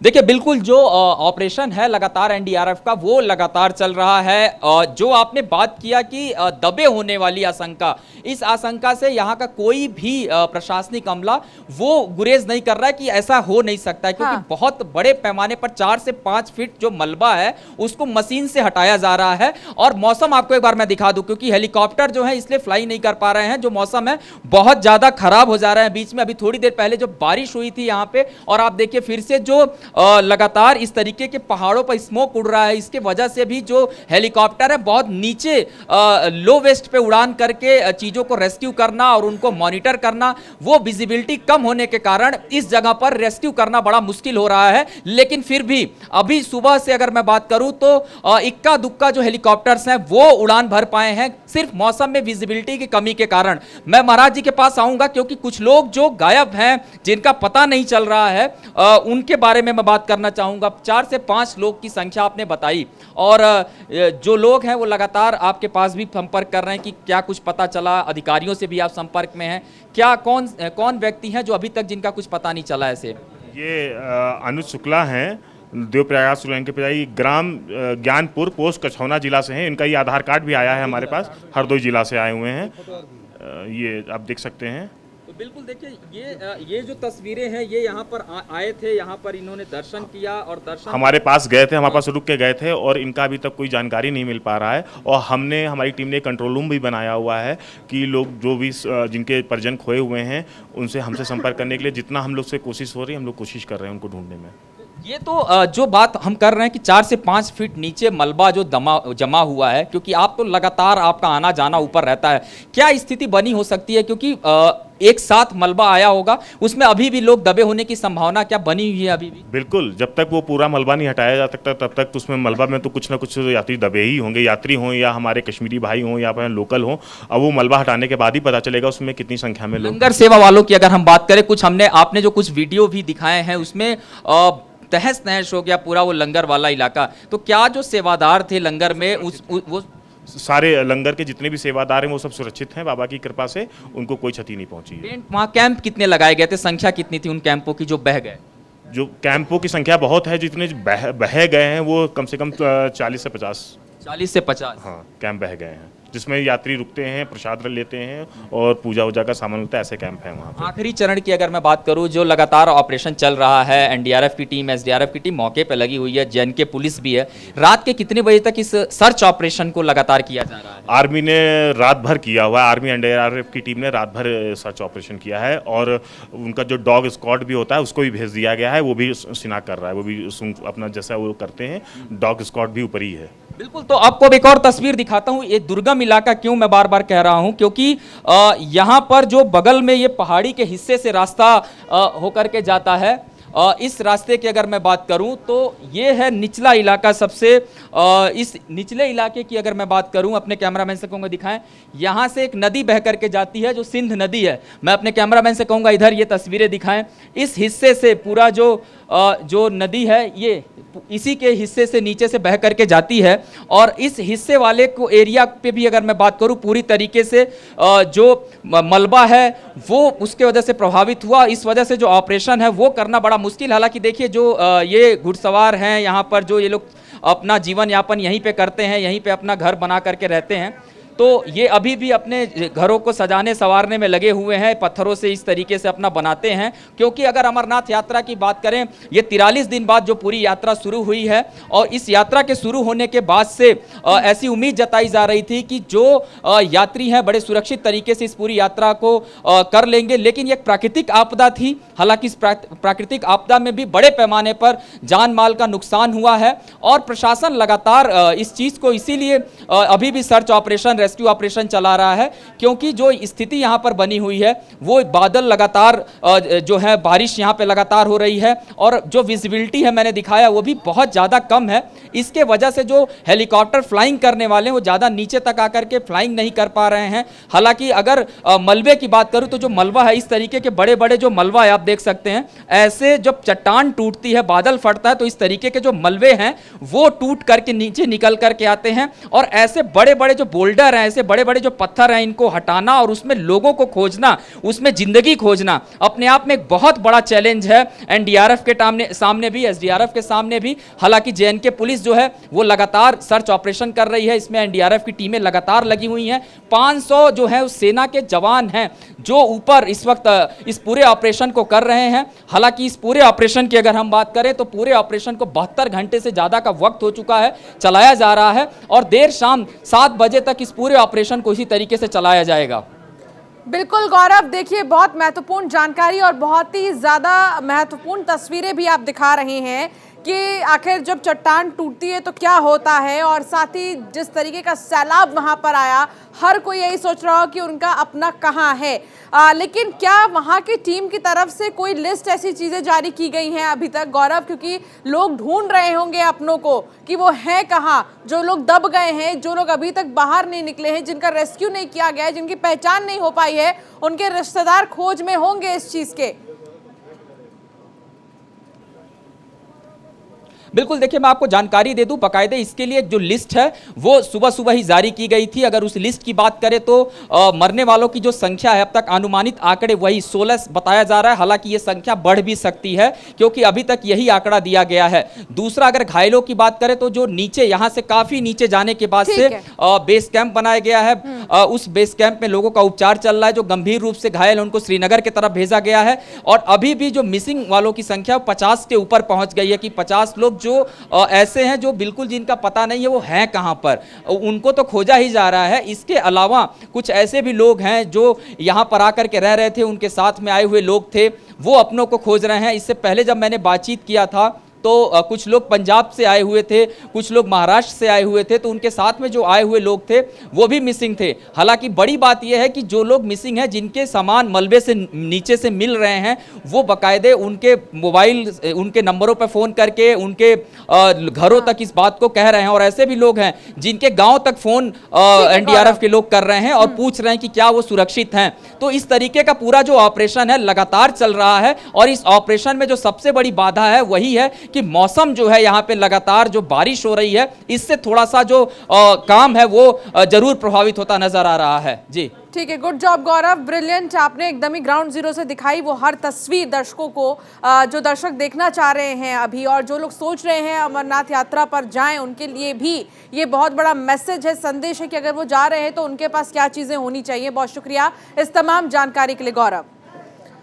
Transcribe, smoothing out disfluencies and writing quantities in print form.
देखिए बिल्कुल जो ऑपरेशन है लगातार एनडीआरएफ का वो लगातार चल रहा है। जो आपने बात किया कि दबे होने वाली आशंका, इस आशंका से यहाँ का कोई भी प्रशासनिक अमला वो गुरेज नहीं कर रहा है कि ऐसा हो नहीं सकता है, क्योंकि हाँ। बहुत बड़े पैमाने पर 4 से 5 फीट जो मलबा है उसको मशीन से हटाया जा रहा है। और मौसम आपको एक बार मैं दिखा दूं, क्योंकि हेलीकॉप्टर जो है इसलिए फ्लाई नहीं कर पा रहे हैं, जो मौसम है बहुत ज्यादा खराब हो जा रहा है। बीच में अभी थोड़ी देर पहले जो बारिश हुई थी यहाँ पे, और आप देखिए फिर से जो लगातार इस तरीके के पहाड़ों पर स्मोक उड़ रहा है, इसके वजह से भी जो हेलीकॉप्टर है बहुत नीचे लो वेस्ट पे उड़ान करके चीजों को रेस्क्यू करना और उनको मॉनिटर करना, वो विजिबिलिटी कम होने के कारण इस जगह पर रेस्क्यू करना बड़ा मुश्किल हो रहा है। लेकिन फिर भी अभी सुबह से अगर मैं बात करूं तो इक्का दुक्का जो हेलीकॉप्टर्स हैं वो उड़ान भर पाए हैं, सिर्फ मौसम में विजिबिलिटी की कमी के कारण। मैं महाराज जी के पास आऊंगा, क्योंकि कुछ लोग जो गायब हैं, जिनका पता नहीं चल रहा है, उनके बारे में मैं बात करना चाहूंगा। 4 से 5 लोग की संख्या आपने बताई, और जो लोग हैं वो लगातार आपके पास भी संपर्क कर रहे हैं कि क्या कुछ पता चला, अधिकारियों से भी आप संपर्क में हैं क्या, कौन व्यक्ति हैं जो अभी तक जिनका कुछ पता नहीं चला ऐसे? ये अनुज शुक्ला हैं, देवप्रयाग सुरैन के पिताई, ग्राम ज्ञानपुर, पोस्ट कछौना जिला से हैं। इनका ये आधार कार्ड भी आया है हमारे पास, हरदोई जिला से आए हुए हैं। ये आप देख सकते हैं। तो बिल्कुल देखिए ये जो तस्वीरें हैं, ये यहाँ पर आए थे, यहाँ पर इन्होंने दर्शन किया और दर्शन हमारे पास गए थे, हमारे पास रुक के गए थे, और इनका अभी तक कोई जानकारी नहीं मिल पा रहा है। और हमारी टीम ने कंट्रोल रूम भी बनाया हुआ है कि लोग जो भी जिनके परिजन खोए हुए हैं उनसे हमसे संपर्क करने के लिए जितना हम लोग से कोशिश हो रही है, हम लोग कोशिश कर रहे हैं उनको ढूंढने में। ये तो जो बात हम कर रहे हैं कि 4 से 5 फीट नीचे मलबा जो जमा हुआ है, क्योंकि आप तो लगातार आपका आना जाना ऊपर रहता है, क्या स्थिति बनी हो सकती है? क्योंकि एक साथ मलबा आया होगा, उसमें अभी भी लोग दबे होने की संभावना क्या बनी हुई है अभी भी? बिल्कुल, जब तक वो पूरा मलबा नहीं हटाया जा सकता तब तक तो उसमें मलबा में तो कुछ ना कुछ यात्री दबे ही होंगे, यात्री हों या हमारे कश्मीरी भाई हों या फिर लोकल हों। अब वो मलबा हटाने के बाद ही पता चलेगा उसमें कितनी संख्या में लोग। लंगर सेवा वालों की अगर हम बात करें, कुछ आपने जो कुछ वीडियो भी दिखाए हैं उसमें तहस नहस हो गया पूरा वो लंगर वाला इलाका। तो क्या जो सेवादार थे लंगर में वो सारे लंगर के जितने भी सेवादार हैं वो सब सुरक्षित हैं, बाबा की कृपा से उनको कोई क्षति नहीं पहुंची है। वहाँ कैंप कितने लगाए गए थे, संख्या कितनी थी उन कैंपों की जो बह गए? जो कैंपों की संख्या बहुत है, जितने बह गए हैं वो कम से कम 40 से 50। 40 से 50 हाँ, कैंप बह गए हैं, जिसमें यात्री रुकते हैं, प्रसाद लेते हैं और पूजा वूजा का सामान होता है, ऐसे कैंप हैं वहाँ पे। आखिरी चरण की अगर मैं बात करूँ, जो लगातार ऑपरेशन चल रहा है, एनडीआरएफ की टीम, एसडीआरएफ की टीम मौके पे लगी हुई है, जेएनके पुलिस भी है, रात के कितने बजे तक इस सर्च ऑपरेशन को लगातार किया जा रहा है? आर्मी ने रात भर किया हुआ है, आर्मी एनडीआरएफ की टीम ने रात भर सर्च ऑपरेशन किया है, और उनका जो डॉग स्क्वाड भी होता है उसको भी भेज दिया गया है, वो भी शिनाख्त कर रहा है, वो भी अपना जैसा वो करते हैं, डॉग स्क्वाड भी ऊपर ही है। बिल्कुल, तो आपको एक और तस्वीर दिखाता हूं। ये दुर्गम इलाका क्यों मैं बार बार कह रहा हूं, क्योंकि यहां पर जो बगल में ये पहाड़ी के हिस्से से रास्ता होकर के जाता है, इस रास्ते की अगर मैं बात करूं तो ये है निचला इलाका सबसे। इस निचले इलाके की अगर मैं बात करूं, अपने कैमरामैन से कहूँगा दिखाएं, यहाँ से एक नदी बह करके जाती है जो सिंध नदी है। मैं अपने कैमरामैन से कहूँगा इधर ये तस्वीरें दिखाएं। इस हिस्से से पूरा जो नदी है ये इसी के हिस्से से नीचे से बह करके जाती है, और इस हिस्से वाले को एरिया पे भी अगर मैं बात करूं पूरी तरीके से जो मलबा है वो उसके वजह से प्रभावित हुआ। इस वजह से जो ऑपरेशन है वो करना बड़ा मुश्किल। हालांकि देखिए जो ये घुड़सवार हैं यहाँ पर, जो ये लोग अपना जीवन यापन यहीं पे करते हैं, यहीं पे अपना घर बना करके रहते हैं, तो ये अभी भी अपने घरों को सजाने संवारने में लगे हुए हैं, पत्थरों से इस तरीके से अपना बनाते हैं। क्योंकि अगर अमरनाथ यात्रा की बात करें, ये 43 दिन बाद जो पूरी यात्रा शुरू हुई है, और इस यात्रा के शुरू होने के बाद से ऐसी उम्मीद जताई जा रही थी कि जो यात्री हैं बड़े सुरक्षित तरीके से इस पूरी यात्रा को कर लेंगे। लेकिन ये एक प्राकृतिक आपदा थी, हालांकि इस प्राकृतिक आपदा में भी बड़े पैमाने पर जान माल का नुकसान हुआ है, और प्रशासन लगातार इस चीज़ को इसीलिए अभी भी सर्च ऑपरेशन, रेस्क्यू ऑपरेशन चला रहा है, क्योंकि जो स्थिति यहां पर बनी हुई है वो बादल लगातार जो है बारिश यहां पे लगातार हो रही है, और जो विजिबिलिटी है मैंने दिखाया वो भी बहुत ज़्यादा कम है। इसके वजह से जो हेलीकॉप्टर फ्लाइंग करने वाले हैं वो ज़्यादा नीचे तक आकर के फ्लाइंग नहीं कर पा रहे हैं। हालांकि अगर मलबे की बात करूं तो जो मलबा है, इस तरीके के बड़े बड़े जो मलबा है आप देख सकते हैं, ऐसे जब चट्टान टूटती है, बादल फटता है, तो इस तरीके के जो मलबे हैं वो टूट करके नीचे निकल करके आते हैं, और ऐसे बड़े बड़े जो बोल्डर हैं, ऐसे बड़े बड़े जो पत्थर हैं, इनको हटाना और उसमें लोगों को खोजना, उसमें जिंदगी खोजना अपने आप में एक बहुत बड़ा चैलेंज है एनडीआरएफ के सामने भी, एसडीआरएफ के सामने भी। हालांकि जेएनके पुलिस जो है वो लगातार सर्च ऑपरेशन कर रही है, इसमें एनडीआरएफ की टीमें लगातार लगी हुई हैं। 500 जो है उस सेना के जवान हैं जो ऊपर इस वक्त इस पूरे ऑपरेशन को कर रहे हैं। हालांकि इस पूरे ऑपरेशन की अगर हम बात करें तो पूरे ऑपरेशन को 72 घंटे से ज्यादा का वक्त हो चुका है, चलाया जा रहा है और देर शाम 7 बजे तक इस पूरे ऑपरेशन को इसी तरीके से चलाया जाएगा। बिल्कुल गौरव, देखिए बहुत महत्वपूर्ण जानकारी और बहुत ही ज़्यादा महत्वपूर्ण तस्वीरें भी आप दिखा रहे हैं कि आखिर जब चट्टान टूटती है तो क्या होता है, और साथ ही जिस तरीके का सैलाब वहां पर आया, हर कोई यही सोच रहा हो कि उनका अपना कहाँ है। लेकिन क्या वहां की टीम की तरफ से कोई लिस्ट ऐसी चीज़ें जारी की गई हैं अभी तक गौरव? क्योंकि लोग ढूंढ रहे होंगे अपनों को कि वो हैं कहाँ, जो लोग दब गए हैं, जो लोग अभी तक बाहर नहीं निकले हैं, जिनका रेस्क्यू नहीं किया गया है, जिनकी पहचान नहीं हो पाई है, उनके रिश्तेदार खोज में होंगे इस चीज़ के। बिल्कुल, देखिए मैं आपको जानकारी दे दूं, बाकायदे इसके लिए जो लिस्ट है वो सुबह सुबह ही जारी की गई थी। अगर उस लिस्ट की बात करें तो मरने वालों की जो संख्या है अब तक अनुमानित आंकड़े वही 16 बताया जा रहा है। हालांकि ये संख्या बढ़ भी सकती है क्योंकि अभी तक यही आंकड़ा दिया गया है। दूसरा, अगर घायलों की बात करें तो जो नीचे, यहाँ से काफी नीचे जाने के बाद से बेस कैंप बनाया गया है। उस बेस कैंप में लोगों का उपचार चल रहा है। जो गंभीर रूप से घायल उनको श्रीनगर की तरफ भेजा गया है और अभी भी जो मिसिंग वालों की संख्या 50 के ऊपर पहुंच गई है कि 50 लोग जो ऐसे हैं जो बिल्कुल जिनका पता नहीं है वो हैं कहां पर, उनको तो खोजा ही जा रहा है। इसके अलावा कुछ ऐसे भी लोग हैं जो यहां पर आकर के रह रहे थे, उनके साथ में आए हुए लोग थे, वो अपनों को खोज रहे हैं। इससे पहले जब मैंने बातचीत किया था तो कुछ लोग पंजाब से आए हुए थे, कुछ लोग महाराष्ट्र से आए हुए थे, तो उनके साथ में जो आए हुए लोग थे वो भी मिसिंग थे। हालांकि बड़ी बात यह है कि जो लोग मिसिंग हैं, जिनके सामान मलबे से नीचे से मिल रहे हैं, वो बाकायदे उनके मोबाइल, उनके नंबरों पर फ़ोन करके उनके घरों तक इस बात को कह रहे हैं। और ऐसे भी लोग हैं जिनके गाँव तक फ़ोन एनडीआरएफ के लोग कर रहे हैं और पूछ रहे हैं कि क्या वो सुरक्षित हैं। तो इस तरीके का पूरा जो ऑपरेशन है लगातार चल रहा है और इस ऑपरेशन में जो सबसे बड़ी बाधा है वही है कि मौसम जो है यहाँ पे लगातार जो बारिश हो रही है, इससे थोड़ा सा जो काम है वो जरूर प्रभावित होता नजर आ रहा है। जी ठीक है, गुड जॉब गौरव, ब्रिलियंट। आपने एकदम ही ग्राउंड जीरो से दिखाई वो हर तस्वीर दर्शकों को, जो दर्शक देखना चाह रहे हैं अभी और जो लोग सोच रहे हैं अमरनाथ यात्रा पर जाएं, उनके लिए भी ये बहुत बड़ा मैसेज है, संदेश है कि अगर वो जा रहे हैं तो उनके पास क्या चीज़ें होनी चाहिए। बहुत शुक्रिया इस तमाम जानकारी के लिए गौरव।